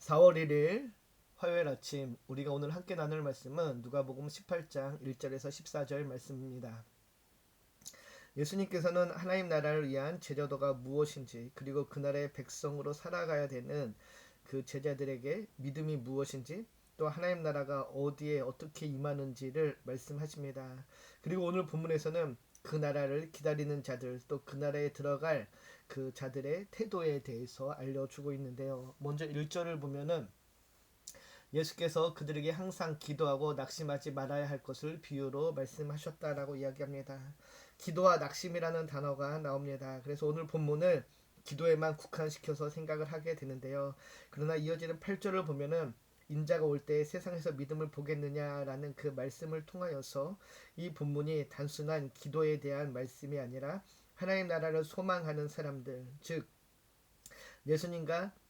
4월 1일 화요일 아침 우리가 오늘 함께 나눌 말씀은 누가복음 18장 1절에서 14절 말씀입니다. 예수님께서는 하나님 나라를 위한 제자도가 무엇인지 그리고 그 나라의 백성으로 살아가야 되는 그 제자들에게 믿음이 무엇인지 또 하나님 나라가 어디에 어떻게 임하는지를 말씀하십니다. 그리고 오늘 본문에서는 그 나라를 기다리는 자들 또 그 나라에 들어갈 그 자들의 태도에 대해서 알려주고 있는데요. 먼저 1절을 보면은 예수께서 그들에게 항상 기도하고 낙심하지 말아야 할 것을 비유로 말씀하셨다라고 이야기합니다. 기도와 낙심이라는 단어가 나옵니다. 그래서 오늘 본문을 기도에만 국한시켜서 생각을 하게 되는데요. 그러나 이어지는 8절을 보면은 인자가 올 때 세상에서 믿음을 보겠느냐라는 그 말씀을 통하여서 이 본문이 단순한 기도에 대한 말씀이 아니라 하나님 나라를 소망하는 사람들, 즉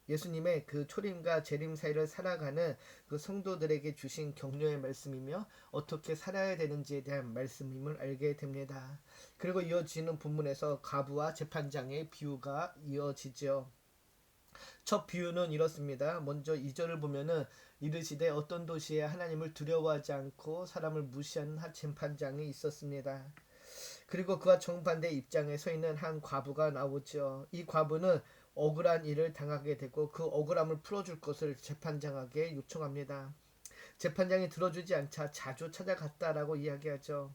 예수님의 그 초림과 재림 사이를 살아가는 그 성도들에게 주신 격려의 말씀이며 어떻게 살아야 되는지에 대한 말씀임을 알게 됩니다. 그리고 이어지는 본문에서 과부와 재판장의 비유가 이어지죠. 첫 비유는 이렇습니다. 먼저 2절을 보면은 이르시되 어떤 도시에 하나님을 두려워하지 않고 사람을 무시하는 한 재판장이 있었습니다. 그리고 그와 정반대 입장에 서 있는 한 과부가 나오죠. 이 과부는 억울한 일을 당하게 되고 그 억울함을 풀어줄 것을 재판장에게 요청합니다. 재판장이 들어주지 않자 자주 찾아갔다라고 이야기하죠.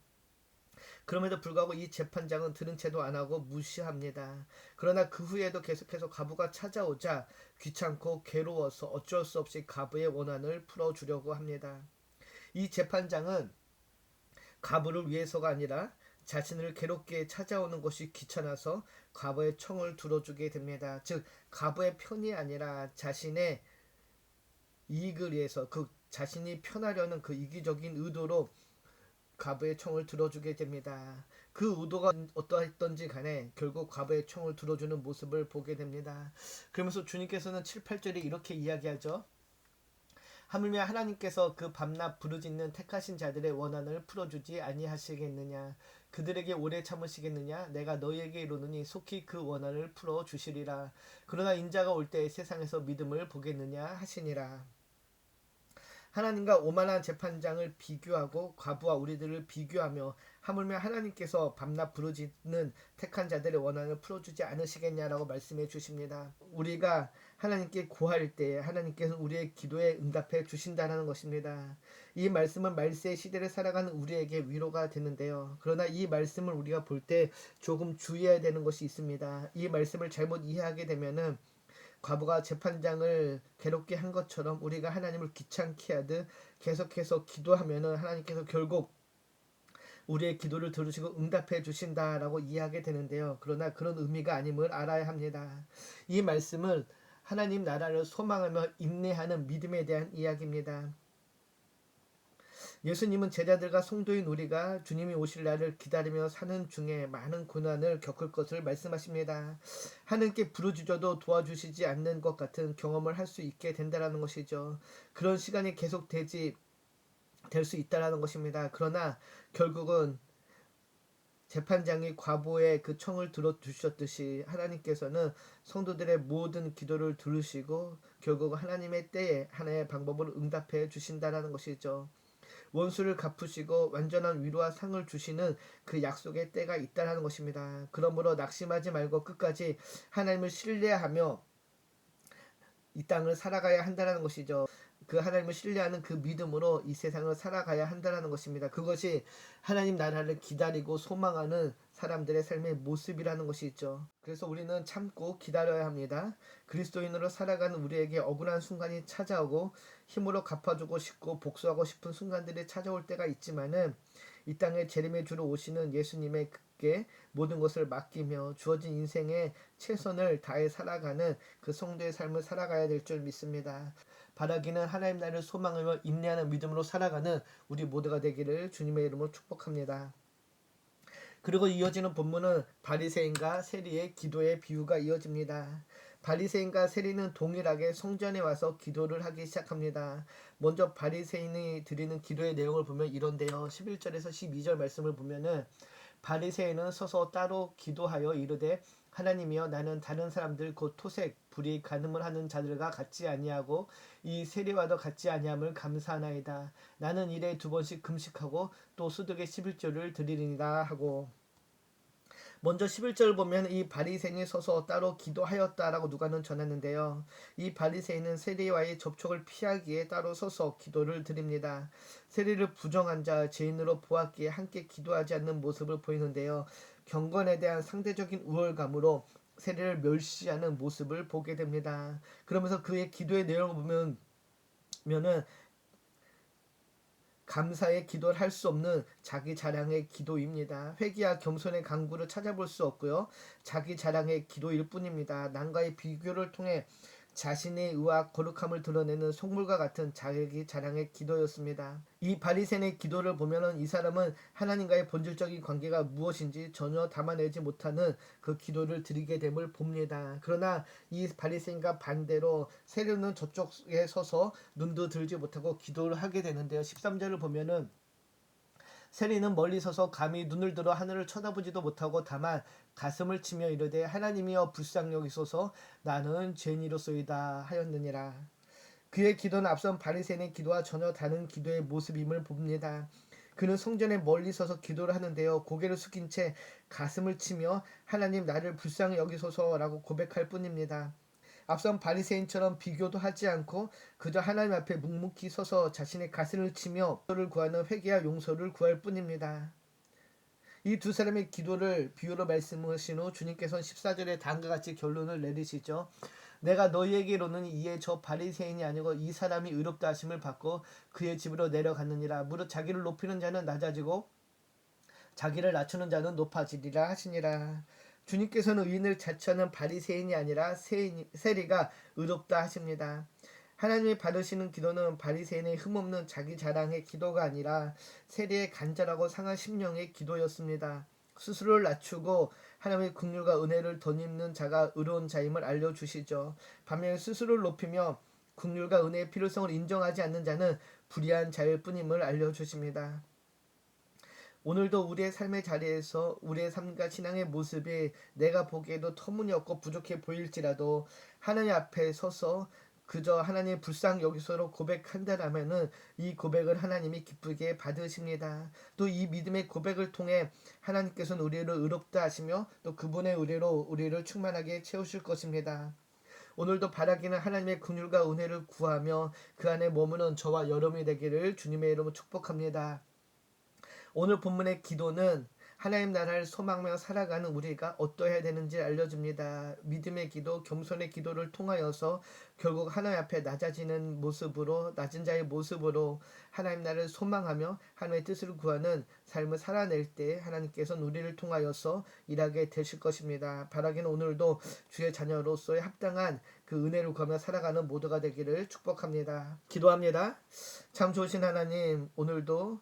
그럼에도 불구하고 이 재판장은 들은 채도 안 하고 무시합니다. 그러나 그 후에도 계속해서 과부가 찾아오자 귀찮고 괴로워서 어쩔 수 없이 과부의 원한을 풀어주려고 합니다. 이 재판장은 과부를 위해서가 아니라 자신을 괴롭게 찾아오는 것이 귀찮아서 과부의 청을 들어주게 됩니다. 즉 과부의 편이 아니라 자신의 이익을 위해서 그 자신이 편하려는 그 이기적인 의도로 과부의 청을 들어주게 됩니다. 그 의도가 어떠했던지 간에 결국 과부의 청을 들어주는 모습을 보게 됩니다. 그러면서 주님께서는 7, 8절에 이렇게 이야기하죠. 하물며 하나님께서 그 밤낮 부르짖는 택하신 자들의 원한을 풀어주지 아니하시겠느냐. 그들에게 오래 참으시겠느냐. 내가 너희에게 이르노니 속히 그 원한을 풀어주시리라. 그러나 인자가 올 때 세상에서 믿음을 보겠느냐 하시니라. 하나님과 오만한 재판장을 비교하고 과부와 우리들을 비교하며 하물며 하나님께서 밤낮 부르짖는 택한 자들의 원한을 풀어주지 않으시겠냐라고 말씀해 주십니다. 우리가 하나님께 구할 때 하나님께서 우리의 기도에 응답해 주신다는 것입니다. 이 말씀은 말세의 시대를 살아가는 우리에게 위로가 되는데요. 그러나 이 말씀을 우리가 볼 때 조금 주의해야 되는 것이 있습니다. 이 말씀을 잘못 이해하게 되면은 과부가 재판장을 괴롭게 한 것처럼 우리가 하나님을 귀찮게 하듯 계속해서 기도하면은 하나님께서 결국 우리의 기도를 들으시고 응답해 주신다라고 이해하게 되는데요. 그러나 그런 의미가 아님을 알아야 합니다. 이 말씀은 하나님 나라를 소망하며 인내하는 믿음에 대한 이야기입니다. 예수님은 제자들과 성도인 우리가 주님이 오실 날을 기다리며 사는 중에 많은 고난을 겪을 것을 말씀하십니다. 하나님께 부르짖어도 도와주시지 않는 것 같은 경험을 할 수 있게 된다는 것이죠. 그런 시간이 계속 될 수 있다는 것입니다. 그러나 결국은 재판장이 과부의 그 청을 들어주셨듯이 하나님께서는 성도들의 모든 기도를 들으시고 결국 하나님의 때에 하나의 방법으로 응답해 주신다는 것이죠. 원수를 갚으시고 완전한 위로와 상을 주시는 그 약속의 때가 있다는 것입니다. 그러므로 낙심하지 말고 끝까지 하나님을 신뢰하며 이 땅을 살아가야 한다는 것이죠. 그 하나님을 신뢰하는 그 믿음으로 이 세상을 살아가야 한다는 것입니다. 그것이 하나님 나라를 기다리고 소망하는 사람들의 삶의 모습이라는 것이 있죠. 그래서 우리는 참고 기다려야 합니다. 그리스도인으로 살아가는 우리에게 억울한 순간이 찾아오고 힘으로 갚아주고 싶고 복수하고 싶은 순간들이 찾아올 때가 있지만은 이 땅에 재림의 주로 오시는 예수님의 게 모든 것을 맡기며 주어진 인생의 최선을 다해 살아가는 그 성도의 삶을 살아가야 될 줄 믿습니다. 바라기는 하나님 나라를 소망하며 인내하는 믿음으로 살아가는 우리 모두가 되기를 주님의 이름으로 축복합니다. 그리고 이어지는 본문은 바리새인과 세리의 기도의 비유가 이어집니다. 바리새인과 세리는 동일하게 성전에 와서 기도를 하기 시작합니다. 먼저 바리새인이 드리는 기도의 내용을 보면 이런데요. 11절에서 12절 말씀을 보면은 바리새인은 서서 따로 기도하여 이르되 하나님이여 나는 다른 사람들 곧 토색, 불이 간음을 하는 자들과 같지 아니하고 이 세리와도 같지 아니함을 감사하나이다. 나는 일에 2번씩 금식하고 또 소득의 11조를 드리리이다 하고, 먼저 11절 보면 이 바리새인이 서서 따로 기도하였다라고 누가는 전했는데요. 이 바리새인은 세리와의 접촉을 피하기에 따로 서서 기도를 드립니다. 세리를 부정한 자, 죄인으로 보았기에 함께 기도하지 않는 모습을 보이는데요. 경건에 대한 상대적인 우월감으로 세리를 멸시하는 모습을 보게 됩니다. 그러면서 그의 기도의 내용을 보면은 감사의 기도를 할 수 없는 자기 자랑의 기도입니다. 회개와 겸손의 강구를 찾아볼 수 없고요. 자기 자랑의 기도일 뿐입니다. 남과의 비교를 통해 자신의 의와 거룩함을 드러내는 속물과 같은 자기 자랑의 기도였습니다. 이 바리새인의 기도를 보면은 이 사람은 하나님과의 본질적인 관계가 무엇인지 전혀 담아내지 못하는 그 기도를 드리게 됨을 봅니다. 그러나 이 바리새인과 반대로 세리는 저쪽에 서서 눈도 들지 못하고 기도를 하게 되는데요. 13절을 보면은 세리는 멀리 서서 감히 눈을 들어 하늘을 쳐다보지도 못하고 다만 가슴을 치며 이르되 하나님이여 불쌍히 여기소서 나는 죄인이로소이다 하였느니라. 그의 기도는 앞선 바리새인의 기도와 전혀 다른 기도의 모습임을 봅니다. 그는 성전에 멀리 서서 기도를 하는데요. 고개를 숙인 채 가슴을 치며 하나님 나를 불쌍히 여기소서라고 고백할 뿐입니다. 앞선 바리새인처럼 비교도 하지 않고 그저 하나님 앞에 묵묵히 서서 자신의 가슴을 치며 용서를 구하는 회개와 용서를 구할 뿐입니다. 이 두 사람의 기도를 비유로 말씀하신 후 주님께서는 14절에 다음과 같이 결론을 내리시죠. 내가 너희에게로는 이에 저 바리새인이 아니고 이 사람이 의롭다 하심을 받고 그의 집으로 내려갔느니라. 무릇 자기를 높이는 자는 낮아지고 자기를 낮추는 자는 높아지리라 하시니라. 주님께서는 의인을 자처하는 바리새인이 아니라 세리가 의롭다 하십니다. 하나님이 받으시는 기도는 바리새인의 흠없는 자기 자랑의 기도가 아니라 세리의 간절하고 상한 심령의 기도였습니다. 스스로를 낮추고 하나님의 긍휼과 은혜를 덧입는 자가 의로운 자임을 알려주시죠. 반면에 스스로를 높이며 긍휼과 은혜의 필요성을 인정하지 않는 자는 불의한 자일 뿐임을 알려주십니다. 오늘도 우리의 삶의 자리에서 우리의 삶과 신앙의 모습이 내가 보기에도 터무니없고 부족해 보일지라도 하나님 앞에 서서 그저 하나님의 불쌍히 여기서로 고백한다라면은 이 고백을 하나님이 기쁘게 받으십니다. 또 이 믿음의 고백을 통해 하나님께서는 우리를 의롭다 하시며 또 그분의 의뢰로 우리를 충만하게 채우실 것입니다. 오늘도 바라기는 하나님의 긍휼과 은혜를 구하며 그 안에 머무는 저와 여러분이 되기를 주님의 이름으로 축복합니다. 오늘 본문의 기도는 하나님 나라를 소망하며 살아가는 우리가 어떠해야 되는지 알려줍니다. 믿음의 기도, 겸손의 기도를 통하여서 결국 하나님 앞에 낮아지는 모습으로, 낮은 자의 모습으로 하나님 나라를 소망하며 하나님의 뜻을 구하는 삶을 살아낼 때 하나님께서는 우리를 통하여서 일하게 되실 것입니다. 바라기는 오늘도 주의 자녀로서의 합당한 그 은혜를 구하며 살아가는 모두가 되기를 축복합니다. 기도합니다. 참 좋으신 하나님, 오늘도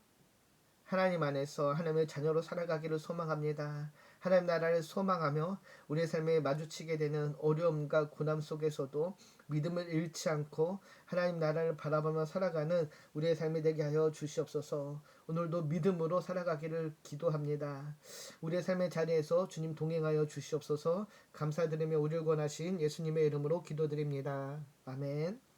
하나님 안에서 하나님의 자녀로 살아가기를 소망합니다. 하나님 나라를 소망하며 우리의 삶에 마주치게 되는 어려움과 고난 속에서도 믿음을 잃지 않고 하나님 나라를 바라보며 살아가는 우리의 삶이 되게 하여 주시옵소서. 오늘도 믿음으로 살아가기를 기도합니다. 우리의 삶의 자리에서 주님 동행하여 주시옵소서. 감사드리며 우리를 권하신 예수님의 이름으로 기도드립니다. 아멘.